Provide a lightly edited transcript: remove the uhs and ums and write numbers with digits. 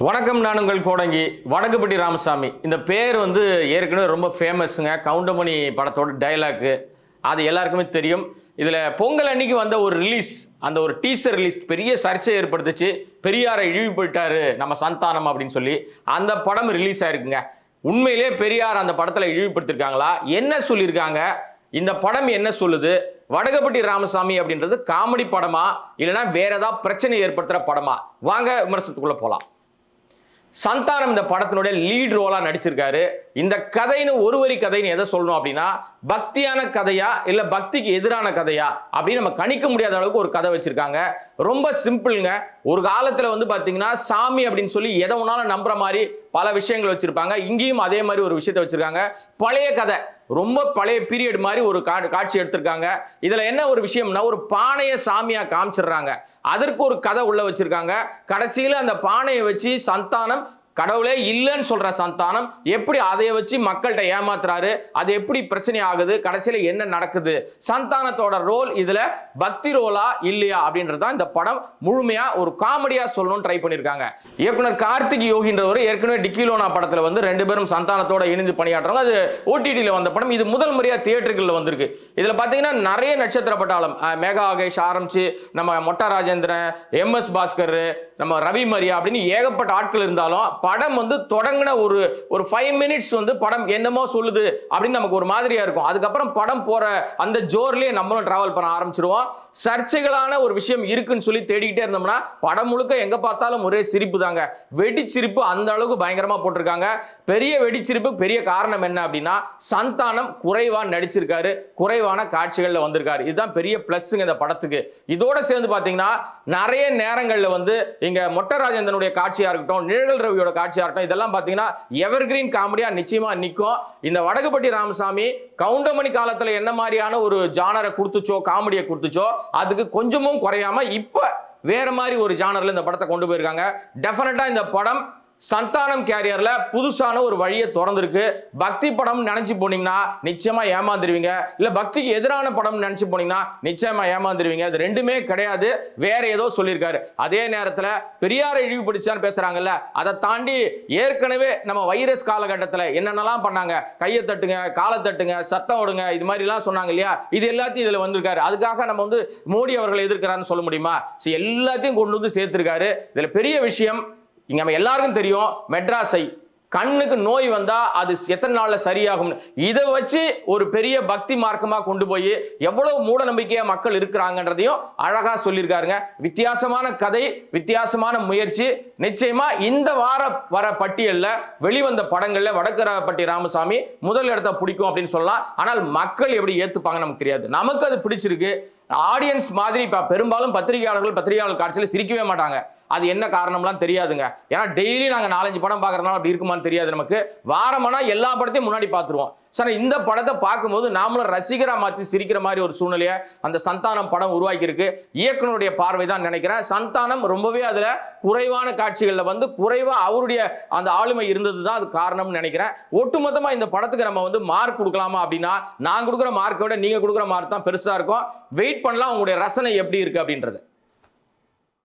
வணக்கம், நான் உங்கள் கோடங்கி. வடக்குப்பட்டி ராமசாமி இந்த பேர் வந்து ஏற்கனவே ரொம்ப ஃபேமஸுங்க. கவுண்டமணி படத்தோட டைலாக்கு அது எல்லாருக்குமே தெரியும். இதில் பொங்கல் அன்னைக்கு வந்த ஒரு ரிலீஸ், அந்த ஒரு டீசர் ரிலீஸ் பெரிய சர்ச்சை ஏற்படுத்துச்சு. பெரியாரை இழிவுபட்டாரு நம்ம சந்தானம் அப்படின்னு சொல்லி அந்த படம் ரிலீஸ் ஆயிருக்குங்க. உண்மையிலே பெரியார் அந்த படத்தில் இழிவுபடுத்திருக்காங்களா, என்ன சொல்லியிருக்காங்க, இந்த படம் என்ன சொல்லுது, வடக்குப்பட்டி ராமசாமி அப்படின்றது காமெடி படமா இல்லைன்னா வேற ஏதாவது பிரச்சனை ஏற்படுத்துற படமா? வாங்க விமர்சனத்துக்குள்ள போலாம். சந்தானம் இந்த படத்தினுடைய லீட் ரோலா நடிச்சிருக்காரு. இந்த கதைன்னு ஒரு வரி கதைன்னு எதை சொல்லணும் அப்படின்னா, பக்தியான கதையா இல்ல பக்திக்கு எதிரான கதையா அப்படின்னு நம்ம கணிக்க முடியாத அளவுக்கு ஒரு கதை வச்சிருக்காங்க. ரொம்ப சிம்பிள்ங்க. ஒரு காலத்துல வந்து பாத்தீங்கன்னா சாமி அப்படின்னு சொல்லி எதை ஒன்னாலும் நம்புற மாதிரி பல விஷயங்கள் வச்சிருப்பாங்க. இங்கேயும் அதே மாதிரி ஒரு விஷயத்தை வச்சிருக்காங்க. பழைய கதை, ரொம்ப பழைய பீரியட் மாதிரி ஒரு காட்சி எடுத்திருக்காங்க. இதுல என்ன ஒரு விஷயம்னா, ஒரு பானைய சாமியா காமிச்சிடுறாங்க. அதற்கு ஒரு கதை உள்ள வச்சிருக்காங்க. கடைசியில அந்த பானையை வச்சு சந்தானம் கடவுளே இல்லைன்னு சொல்ற சந்தானம் எப்படி அதை வச்சு மக்கள்கிட்ட ஏமாத்துறாரு, அது எப்படி பிரச்சனை ஆகுது, கடைசியில என்ன நடக்குது, சந்தானத்தோட ரோல் இதுல பக்தி ரோலா இல்லையா அப்படின்றத இந்த படம் முழுமையா ஒரு காமெடியா சொல்லணும்னு ட்ரை பண்ணிருக்காங்க. இயக்குனர் கார்த்திக் யோகின்றவர் ஏற்கனவே டிக்கிலோனா படத்துல வந்து ரெண்டு பேரும் சந்தானத்தோட இணைந்து பணியாற்றுறாங்க. அது ஓடிடியில் வந்த படம். இது முதல் முறையா தியேட்டர்கள் வந்திருக்கு. இதுல பாத்தீங்கன்னா நிறைய நட்சத்திர பட்டாளம், மேகா ஆகேஷ் ஆரம்பிச்சு நம்ம மொட்டா ராஜேந்திரன், MS பாஸ்கர், நம்ம ரவி மரியா அப்படின்னு ஏகப்பட்ட ஆட்கள் இருந்தாலும் படம் வந்து தொடங்கின ஒரு 5 மினிட்ஸ் வந்து படம் என்னமோ சொல்லுது அப்படின்னு நமக்கு ஒரு மாதிரியா இருக்கும். அதுக்கப்புறம் படம் போற அந்த ஜோர்லயே நம்மளும் டிராவல் பண்ண ஆரம்பிச்சிருவோம். சர்ச்சைகளான ஒரு விஷயம் இருக்குன்னு சொல்லி தேடிக்கிட்டே இருந்தோம்னா படம் முழுக்க எங்க பார்த்தாலும் ஒரே சிரிப்பு தாங்க. வெடிச்சிரிப்பு அந்த அளவுக்கு பயங்கரமா போட்டிருக்காங்க. பெரிய வெடிச்சிரிப்பு. பெரிய காரணம் என்ன அப்படின்னா, சந்தானம் குறைவா நடிச்சிருக்காரு, குறைவான காட்சிகள்ல வந்திருக்காரு. இதுதான் பெரிய பிளஸ்ங்க இந்த படத்துக்கு. இதோட சேர்ந்து பாத்தீங்கன்னா நிறைய நேரங்கள்ல வந்து இங்க மொட்டை ராஜேந்திரனுடைய காட்சியா இருக்கட்டும், நிழல் ரவியோட காட்சியா இருக்கட்டும், இதெல்லாம் பாத்தீங்கன்னா எவர்கிரீன் காமெடியா நிச்சயமா நிக்கும். இந்த வடக்குப்பட்டி ராமசாமி கவுண்டமணி காலத்துல என்ன மாதிரியான ஒரு ஜானரை கொடுத்துச்சோ, காமெடியை கொடுத்துச்சோ, அதுக்கு கொஞ்சமும் குறையாம இப்ப வேற மாதிரி ஒரு ஜானர்ல இந்த படத்தை கொண்டு போயிருக்காங்க. டெஃபினட்டா இந்த படம் சந்தானம் கேரியர்ல புதுசான ஒரு வழியை திறந்திருக்கு. பக்தி படம் நினைச்சு போனீங்கன்னா நிச்சயமா ஏமாந்துருவீங்க, இல்ல பக்திக்கு எதிரான படம் நினைச்சு போனீங்கன்னா நிச்சயமா ஏமாந்துருவீங்க. அது ரெண்டுமே கிடையாது, வேற ஏதோ சொல்லியிருக்காரு. அதே நேரத்துல பெரியாரை இழிவுபடுத்தான்னு பேசுறாங்கல்ல, அதை தாண்டி ஏற்கனவே நம்ம வைரஸ் காலகட்டத்தில் என்னென்னலாம் பண்ணாங்க, கையை தட்டுங்க, காலை தட்டுங்க, சத்தம் ஓடுங்க, இது மாதிரி எல்லாம் சொன்னாங்க இல்லையா, இது எல்லாத்தையும் இதுல வந்திருக்காரு. அதுக்காக நம்ம வந்து மோடி அவர்கள் எதிர்க்கிறான்னு சொல்ல முடியுமா? எல்லாத்தையும் கொண்டு வந்து சேர்த்திருக்காரு. இதுல பெரிய விஷயம், இங்க நம்ம எல்லாருக்கும் தெரியும், மெட்ராஸை கண்ணுக்கு நோய் வந்தா அது எத்தனை நாள்ல சரியாகும், இதை வச்சு ஒரு பெரிய பக்தி மார்க்கமா கொண்டு போய் எவ்வளவு மூட நம்பிக்கையா மக்கள் இருக்கிறாங்கன்றதையும் அழகா சொல்லியிருக்காருங்க. வித்தியாசமான கதை, வித்தியாசமான முயற்சி. நிச்சயமா இந்த வர பட்டியல்ல வெளிவந்த படங்கள்ல வடக்குப்பட்டி ராமசாமி முதல் இடத்தை பிடிக்கும் அப்படின்னு சொல்லலாம். ஆனால் மக்கள் எப்படி ஏத்துப்பாங்க நமக்கு தெரியாது. நமக்கு அது பிடிச்சிருக்கு. ஆடியன்ஸ் மாதிரி இப்ப பெரும்பாலும் பத்திரிகையாளர்கள் காட்சியில் சிரிக்கவே மாட்டாங்க. அது என்ன காரணம்லாம் தெரியாதுங்க. ஏன்னா டெய்லி நாங்க 4-5 படம் பார்க்கறதுனால அப்படி இருக்குமான்னு தெரியாது நமக்கு. வாரமானா எல்லா படத்தையும் முன்னாடி பார்த்துருவோம். சார், இந்த படத்தை பார்க்கும்போது நாமளும் ரசிகரா மாற்றி சிரிக்கிற மாதிரி ஒரு சூழ்நிலையை அந்த சந்தானம் படம் உருவாக்கி இருக்கு. இயக்குனருடைய பார்வை தான் நினைக்கிறேன். சந்தானம் ரொம்பவே அதுல குறைவான காட்சிகள்ல வந்து குறைவா அவருடைய அந்த ஆளுமை இருந்தது தான் அது காரணம்னு நினைக்கிறேன். ஒட்டுமொத்தமா இந்த படத்துக்கு நம்ம வந்து மார்க் கொடுக்கலாமா அப்படின்னா, நான் கொடுக்குற மார்க்கை விட நீங்க கொடுக்குற மார்க் தான் பெருசா இருக்கும். வெயிட் பண்ணலாம் உங்களுடைய ரசனை எப்படி இருக்கு அப்படின்றது.